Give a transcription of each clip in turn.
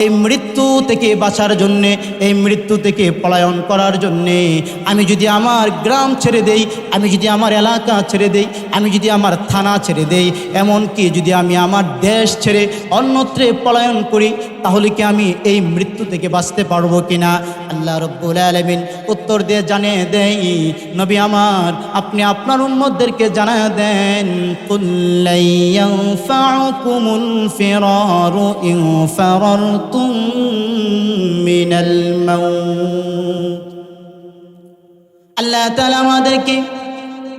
এই মৃত্যু থেকে বাঁচার জন্যে, এই মৃত্যু থেকে পলায়ন করার জন্যে আমি যদি আমার গ্রাম ছেড়ে দেই, আমি যদি আমার এলাকা ছেড়ে দেই, আমি যদি আমার থানা ছেড়ে দেই, এমনকি যদি আমি আমার দেশ ছেড়ে অন্যত্রে পলায়ন করি, তাহলে কি আমি এই মৃত্যু থেকে বাঁচতে পারবো কিনা? আল্লাহ রাব্বুল আলামিন উত্তর দিয়ে জানিয়ে দেই, নবী আমার আপনি আপনার উম্মতদেরকে জানিয়ে দেন, কুল লা ইয়ানফাউকুমুল ফিরারু ইন ফারারতুম মিনাল মাউত। আল্লাহ তাআলা আমাদেরকে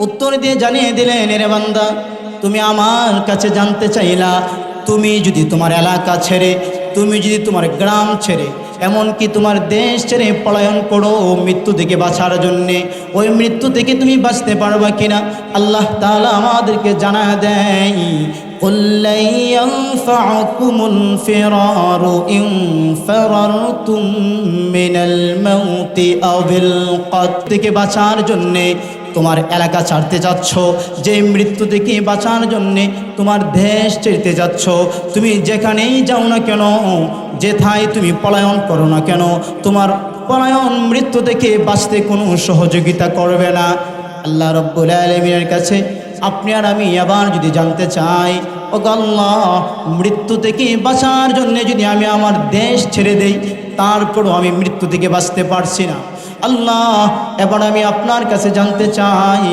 উত্তর দিয়ে জানিয়ে দিলেন, রে বান্দা তুমি আমার কাছে জানতে চাইলা, তুমি যদি তোমার এলাকা ছেড়ে, তুমি যদি তোমার গ্রাম ছেড়ে, এমনকি তোমার দেশ ছেড়ে পলায়ন করো মৃত্যু থেকে বাঁচার জন্যে, ওই মৃত্যু থেকে তুমি বাঁচতে পারবা কিনা? আল্লাহ তাআলা আমাদেরকে জানায় দেয়, قُلْ لَنْ يَنْفَعَكُمُ الْفِرَارُ إِنْ فَرَرْتُمْ مِنَ الْمَوْتِ أَوْ الْقَتْلِ। থেকে বাঁচার জন্যে তোমার এলাকা ছাড়তে যাচ্ছ, যে মৃত্যু থেকে বাঁচার জন্যে তোমার দেশ ছেড়তে যাচ্ছ, তুমি যেখানেই যাও না কেন, যেথায় তুমি পলায়ন করো না কেন, তোমার পলায়ন মৃত্যু থেকে বাঁচতে কোনো সহযোগিতা করবে না। আল্লাহ রাব্বুল আলামিনের কাছে আপনি আর আমি আবার যদি জানতে চাই, ও আল্লাহ মৃত্যু থেকে বাঁচার জন্য যদি আমি আমার দেশ ছেড়ে দেই, তারপরও আমি মৃত্যু থেকে বাঁচতে পারছি না, আল্লাহ এবার আমি আপনার কাছে জানতে চাই,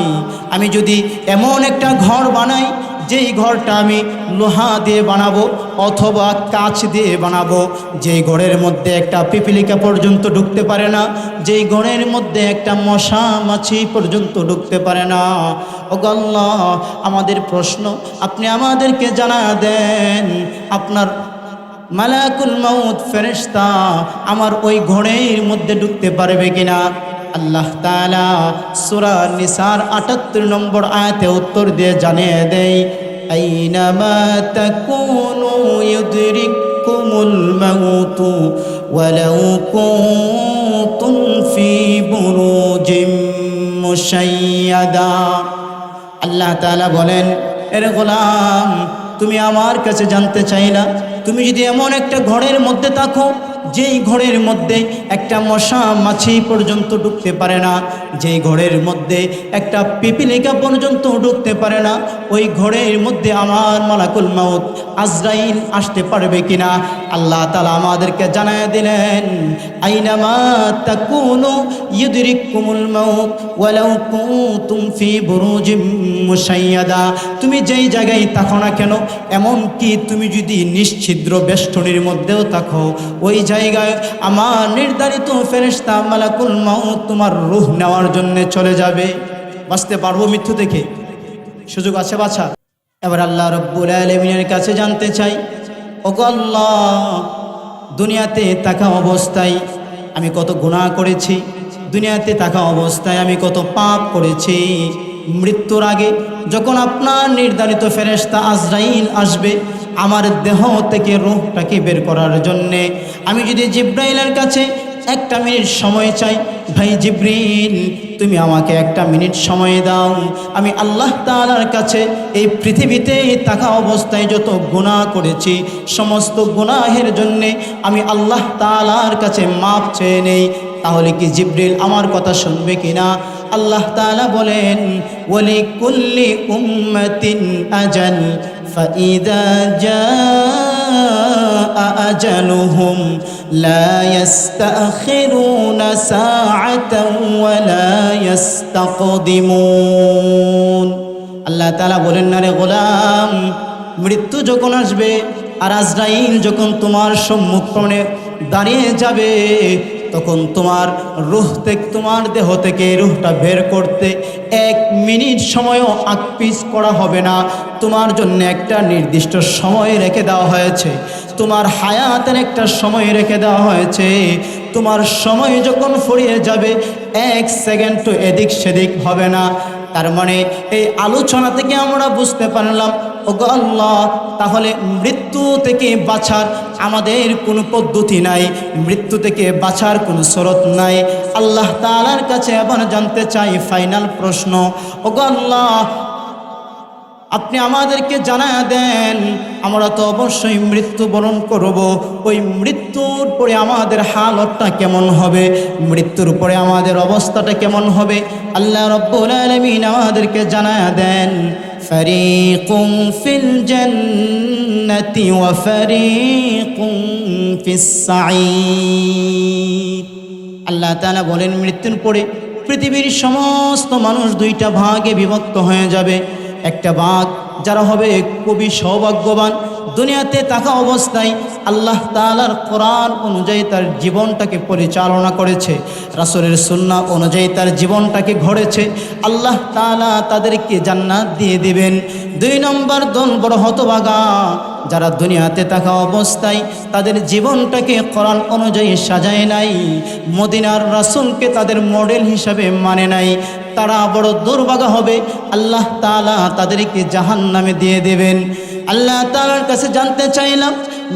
আমি যদি এমন একটা ঘর বানাই, যেই ঘরটা আমি লোহা দিয়ে বানাবো অথবা কাঁচ দিয়ে বানাবো, যেই ঘরের মধ্যে একটা পিপিলিকা পর্যন্ত ঢুকতে পারে না, যেই ঘরের মধ্যে একটা মশা মাছি পর্যন্ত ঢুকতে পারে না, ও আল্লাহ আমাদের প্রশ্ন আপনি আমাদেরকে জানা দেন, আপনার মালাকুল মাউত ফেরেশতা আমার ওই ঘরের মধ্যে ঢুকতে পারবে কিনা? আল্লাহ তাআলা সূরা নিসার ৭৮ নম্বর আয়াতে উত্তর দিয়ে জানিয়ে দেয়, আইনামা তাকুনু ইউদরিকুমুল মাউতু ওয়ালাউ কুনতুম ফি বুরুজিম মুশাইয়াদা। আল্লাহ তাআলা বলেন, এর গোলাম তুমি আমার কাছে জানতে চাইলা, তুমি যদি এমন একটা ঘরের মধ্যে থাকো, যেই ঘরের মধ্যে একটা মশা মাছি পর্যন্ত ঢুকতে পারে না, যেই ঘরের মধ্যে একটা পিপিলিকা পর্যন্ত ঢুকতে পারে না, ওই ঘরের মধ্যে আমার মালাকুল মাউত আজরাইল আসতে পারবে কিনা? আল্লাহ তাআলা আমাদেরকে জানায় দিলেন, আইনামা তাকুনু ইউদরিকুমুল মাউত ওয়ালাউ কুনতুম ফি বুরুজিম মুশাইয়াদা। তুমি যেই জায়গায় থাকো না কেন, এমন কি তুমি যদি নিশ্ছিদ্র বেষ্টনীর মধ্যেও থাকো, ওই জায়গায় আমার নির্ধারিত ফেরেশতা মালাকুল মাউত তোমার রূহ নেওয়ার জন্য চলে যাবে। বাঁচতে পারবো মৃত্যু থেকে? সুযোগ আছে বাঁচার? এবার আল্লাহ রাব্বুল আলামিনের কাছে জানতে চাই, ওগো আল্লাহ দুনিয়াতে থাকা অবস্থায় আমি কত গুনাহ করেছি, দুনিয়াতে থাকা অবস্থায় আমি কত পাপ করেছি, মৃত্যুর আগে যখন আপনার নির্ধারিত ফেরেশতা আজরাইল আসবে আমার দেহ থেকে রূহটাকে বের করার জন্যে, আমি যদি জিব্রাইলের কাছে একটা মিনিট সময় চাই, ভাই জিব্রিল তুমি আমাকে একটা মিনিট সময় দাও, আমি আল্লাহ তাআলার কাছে এই পৃথিবীতে থাকা অবস্থায় যত গুনাহ করেছি সমস্ত গুনাহের জন্যে আমি আল্লাহ তাআলার কাছে মাপ চেয়ে নেই, তাহলে কি জিব্রিল আমার কথা শুনবে কিনা? আল্লাহ তাআলা বলেন, ওয়ালিকুল্লি উম্মাতিন আজাল ফাইদা জাআ আজালুহুম লা ইস্তাখিরুনা সাআতান ওয়া লা ইস্তাকদিমুন। আল্লাহ তাআলা বলেন, না রে গোলাম, মৃত্যু যখন আসবে আর আজরাইল যখন তোমার সম্মুখে দাঁড়িয়ে যাবে, তখন তোমার রূহ থেকে, তোমার দেহ থেকে রূহটা বের করতে 1 মিনিট সময়ও আকপিস করা হবে না। তোমার জন্য একটা নির্দিষ্ট সময় রেখে দেওয়া হয়েছে, তোমার হায়াতের একটা সময় রেখে দেওয়া হয়েছে। তোমার সময় যখন ফুরিয়ে যাবে 1 সেকেন্ডও এদিক সেদিক হবে না। তার মানে এই আলোচনা থেকে আমরা বুঝতে পারলাম, ওগো আল্লাহ তাহলে মৃত্যু থেকে বাঁচার আমাদের কোনো পদ্ধতি নাই, মৃত্যু থেকে বাঁচার কোনো শরত নাই। আল্লাহ তাআলার কাছে আবার জানতে চাই ফাইনাল প্রশ্ন, ওগো আল্লাহ আপনি আমাদেরকে জানায়া দেন, আমরা তো অবশ্যই মৃত্যুবরণ করব, ওই মৃত্যুর পরে আমাদের হালতটা কেমন হবে, মৃত্যুর পরে আমাদের অবস্থাটা কেমন হবে। আল্লাহ রাব্বুল আলামিন আমাদেরকে জানায়া দেন, ফারিকুম ফিল জান্নাতি ওয়া ফারিকুম ফিস সাঈর। আল্লাহ তাআলা বলেন, মৃত্যুর পরে পৃথিবীর সমস্ত মানুষ দুইটা ভাগে বিভক্ত হয়ে যাবে। একটা ভাগ যারা হবে খুবই সৌভাগ্যবান, দুনিয়াতে থাকা অবস্থায় আল্লাহ তাআলার কোরআন অনুযায়ী তার জীবনটাকে পরিচালনা করেছে, রাসূলের সুন্নাহ অনুযায়ী তার জীবনটাকে গড়েছে, আল্লাহ তাআলা তাদেরকে জান্নাত দিয়ে দিবেন। দুই নম্বর দল বড় হতভাগা, যারা দুনিয়াতে থাকা অবস্থায় তাদের জীবনটাকে কোরআন অনুযায়ী সাজায় নাই, মদিনার রাসূলকে তাদের মডেল হিসাবে মানে নাই, তারা বড় দুর্ভাগা হবে। আল্লাহ তাআলা তাদেরকে জাহান্নামে দিয়ে দেবেন। আল্লাহ তাআলার কাছে জানতে চাইলাম,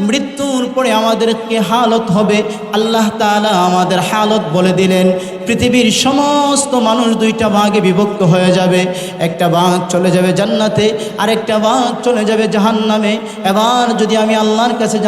মৃত্যুর পরে আমাদের কি হালত হবে? আল্লাহ তাআলা আমাদের হালত বলে দিলেন। পৃথিবীর সমস্ত মানুষ দুইটা ভাগে বিভক্ত হয়ে যাবে, একটা ভাগ চলে যাবে জান্নাতে, আরেকটা ভাগ চলে যাবে জাহান্নামে। এবার যদি আমি আল্লাহর কাছে